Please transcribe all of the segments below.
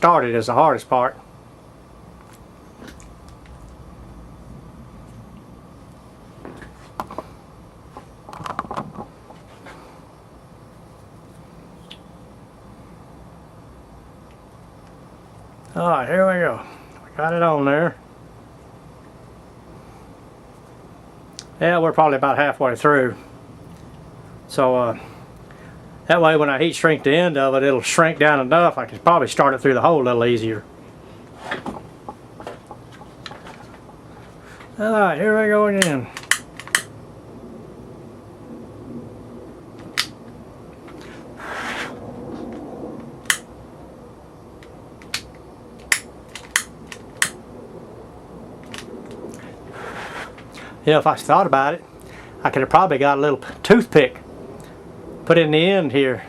started is the hardest part. Alright, here we go. I got it on there. Yeah, we're probably about halfway through. So that way when I heat shrink the end of it, it'll shrink down enough I can probably start it through the hole a little easier. Alright, here we go again. You know, if I thought about it, I could have probably got a little toothpick put in the end here,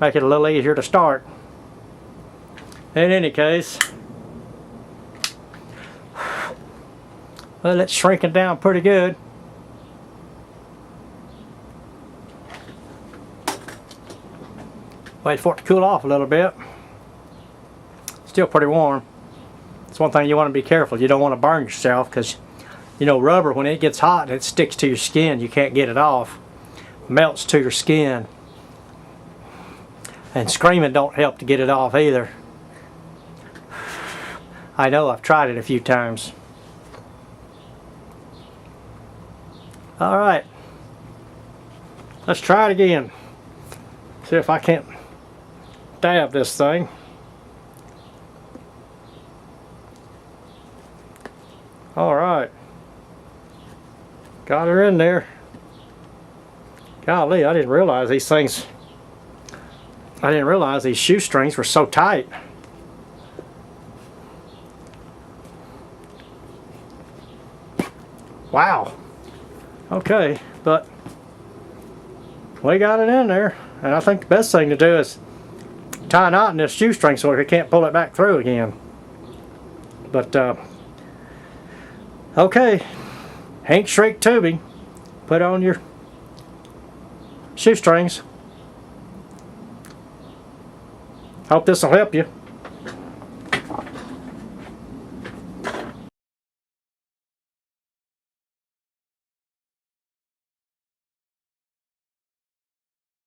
make it a little easier to start. In any case, well, it's shrinking down pretty good. Wait for it to cool off a little bit. Still pretty warm. It's one thing you want to be careful. You don't want to burn yourself, because you know, rubber, when it gets hot, it sticks to your skin. You can't get it off. Melts to your skin. And screaming don't help to get it off either. I know, I've tried it a few times. Alright. Let's try it again. See if I can't dab this thing. Alright. Got her in there. Golly, I didn't realize these things, I didn't realize these shoestrings were so tight. Wow. Okay, but we got it in there, and I think the best thing to do is tie a knot in this shoestring so we can't pull it back through again. But okay. Heat shrink tubing, put on your shoestrings. Hope this will help you.